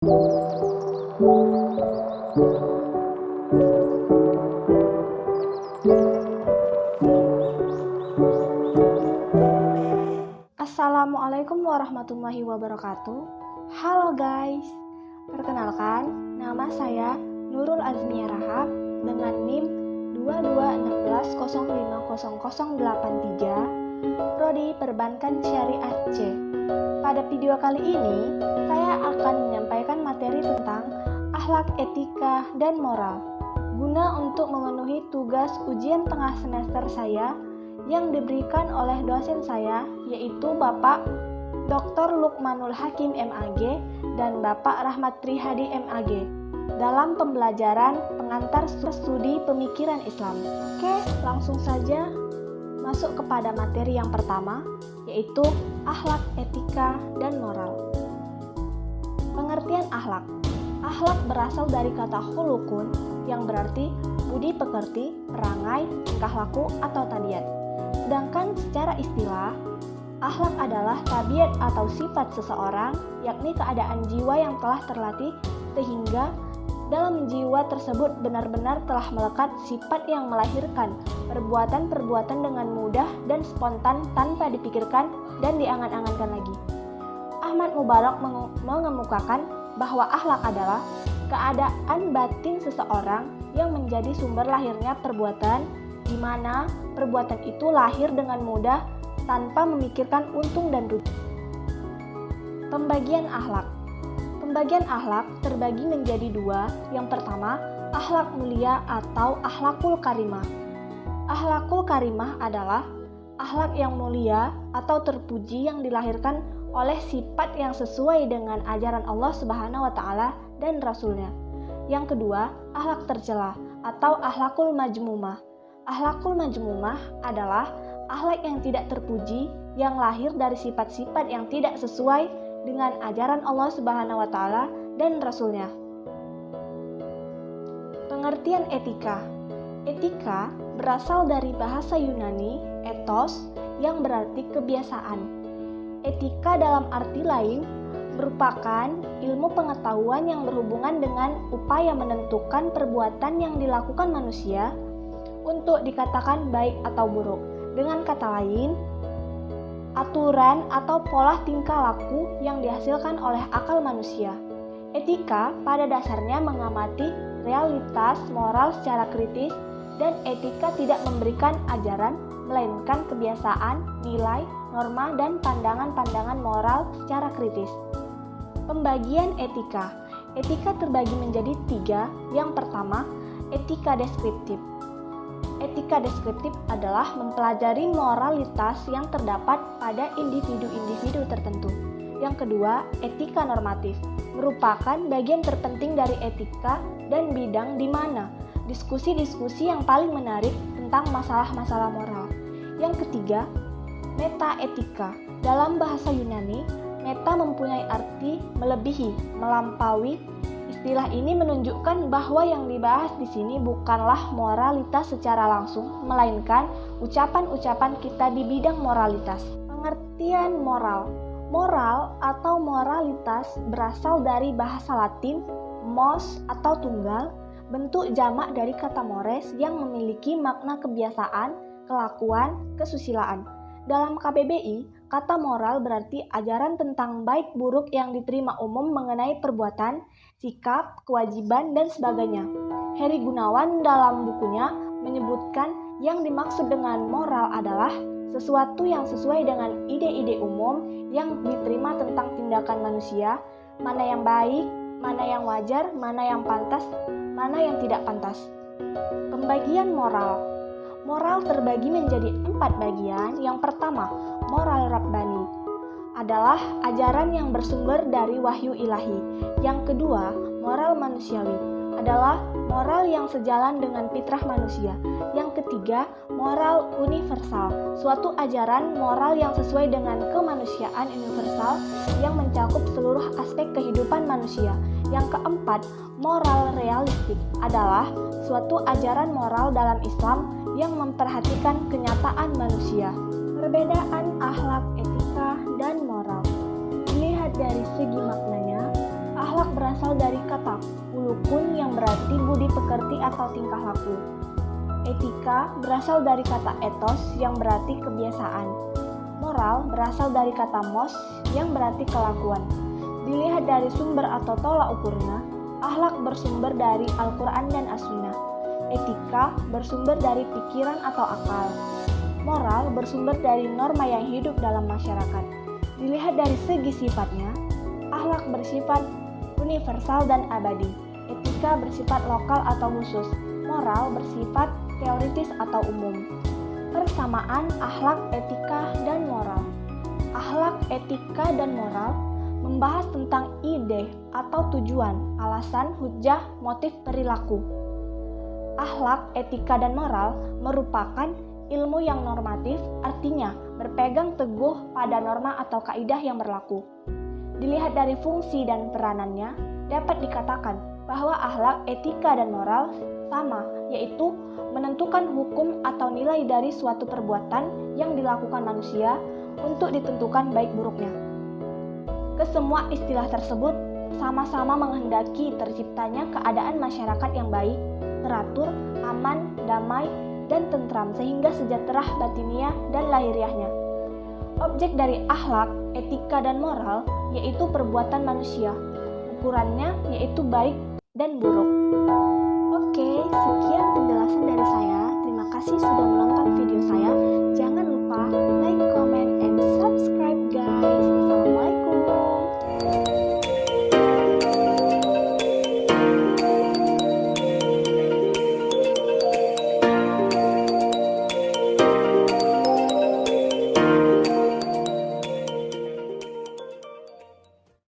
Assalamualaikum warahmatullahi wabarakatuh. Halo guys, perkenalkan nama saya Nurul Azmiyah Rahab dengan NIM 2216050083, Prodi Perbankan Syariah C. Pada video kali ini, saya akan menyampaikan materi tentang akhlak, etika, dan moral guna untuk memenuhi tugas ujian tengah semester saya yang diberikan oleh dosen saya, yaitu Bapak Dr. Lukmanul Hakim MAG dan Bapak Rahmat Trihadi MAG dalam pembelajaran pengantar studi pemikiran Islam. Oke, langsung saja masuk kepada materi yang pertama, yaitu akhlak, etika, dan moral. Pengertian akhlak. Akhlak berasal dari kata khulukun yang berarti budi pekerti, perangai, tingkah laku, atau tabiat. Sedangkan secara istilah, akhlak adalah tabiat atau sifat seseorang, yakni keadaan jiwa yang telah terlatih sehingga dalam jiwa tersebut benar-benar telah melekat sifat yang melahirkan perbuatan-perbuatan dengan mudah dan spontan tanpa dipikirkan dan diangan-angankan lagi. Ahmad Mubarak mengemukakan bahwa akhlak adalah keadaan batin seseorang yang menjadi sumber lahirnya perbuatan, di mana perbuatan itu lahir dengan mudah tanpa memikirkan untung dan rugi. Pembagian akhlak. Pembagian akhlak terbagi menjadi dua. Yang pertama, akhlak mulia atau akhlakul karimah. Akhlakul karimah adalah akhlak yang mulia atau terpuji yang dilahirkan oleh sifat yang sesuai dengan ajaran Allah Subhanahu wa Ta'ala dan Rasul-Nya. Yang kedua, akhlak tercela atau akhlakul majmumah. Akhlakul majmumah adalah akhlak yang tidak terpuji yang lahir dari sifat-sifat yang tidak sesuai dengan ajaran Allah Subhanahu wa Ta'ala dan Rasul-Nya. Pengertian etika. Etika berasal dari bahasa Yunani ethos yang berarti kebiasaan. Etika dalam arti lain merupakan ilmu pengetahuan yang berhubungan dengan upaya menentukan perbuatan yang dilakukan manusia untuk dikatakan baik atau buruk. Dengan kata lain, aturan atau pola tingkah laku yang dihasilkan oleh akal manusia. Etika pada dasarnya mengamati realitas moral secara kritis, dan etika tidak memberikan ajaran, melainkan kebiasaan, nilai, norma, dan pandangan-pandangan moral secara kritis. Pembagian etika. Etika terbagi menjadi tiga. Yang pertama, etika deskriptif. Etika deskriptif adalah mempelajari moralitas yang terdapat pada individu-individu tertentu. Yang kedua, etika normatif, merupakan bagian terpenting dari etika dan bidang di mana diskusi-diskusi yang paling menarik tentang masalah-masalah moral. Yang ketiga, metaetika. Dalam bahasa Yunani, meta mempunyai arti melebihi, melampaui. Istilah ini menunjukkan bahwa yang dibahas di sini bukanlah moralitas secara langsung, melainkan ucapan-ucapan kita di bidang moralitas. Pengertian moral. Moral atau moralitas berasal dari bahasa Latin mos atau tunggal, bentuk jamak dari kata mores yang memiliki makna kebiasaan, kelakuan, kesusilaan. Dalam KBBI, kata moral berarti ajaran tentang baik buruk yang diterima umum mengenai perbuatan, sikap, kewajiban, dan sebagainya. Heri Gunawan dalam bukunya menyebutkan yang dimaksud dengan moral adalah sesuatu yang sesuai dengan ide-ide umum yang diterima tentang tindakan manusia, mana yang baik, mana yang wajar, mana yang pantas, mana yang tidak pantas. Pembagian moral. Moral terbagi menjadi 4 bagian. Yang pertama, moral Rabbani adalah ajaran yang bersumber dari wahyu ilahi. Yang kedua, moral manusiawi adalah moral yang sejalan dengan fitrah manusia. Yang ketiga, moral universal, suatu ajaran moral yang sesuai dengan kemanusiaan universal yang mencakup seluruh aspek kehidupan manusia. Yang keempat, moral realistik adalah suatu ajaran moral dalam Islam yang memperhatikan kenyataan manusia. Perbedaan akhlak, etika, dan moral. Dilihat dari segi maknanya, akhlak Akhlak berasal dari kata kulukun yang berarti budi pekerti atau tingkah laku. Etika berasal dari kata etos yang berarti kebiasaan. Moral berasal dari kata mos yang berarti kelakuan. Dilihat dari sumber atau tolak ukurnya, akhlak bersumber dari Al-Quran dan As-Sunnah. Etika bersumber dari pikiran atau akal. Moral bersumber dari norma yang hidup dalam masyarakat. Dilihat dari segi sifatnya, akhlak bersifat universal dan abadi. Etika bersifat lokal atau khusus. Moral bersifat teoritis atau umum. Persamaan akhlak, etika, dan moral. Akhlak, etika, dan moral membahas tentang ide atau tujuan, alasan, hujah, motif, perilaku. Akhlak, etika, dan moral merupakan ilmu yang normatif, artinya berpegang teguh pada norma atau kaidah yang berlaku. Dilihat dari fungsi dan peranannya, dapat dikatakan bahwa akhlak, etika, dan moral sama, yaitu menentukan hukum atau nilai dari suatu perbuatan yang dilakukan manusia untuk ditentukan baik buruknya. Kesemua istilah tersebut sama-sama menghendaki terciptanya keadaan masyarakat yang baik, teratur, aman, damai, dan tentram sehingga sejahtera batiniah dan lahiriahnya. Objek dari akhlak, etika, dan moral yaitu perbuatan manusia. Ukurannya yaitu baik dan buruk. Oke, sekian penjelasan dari saya. Terima kasih sudah menonton video saya. Jangan lupa like, comment, and subscribe guys.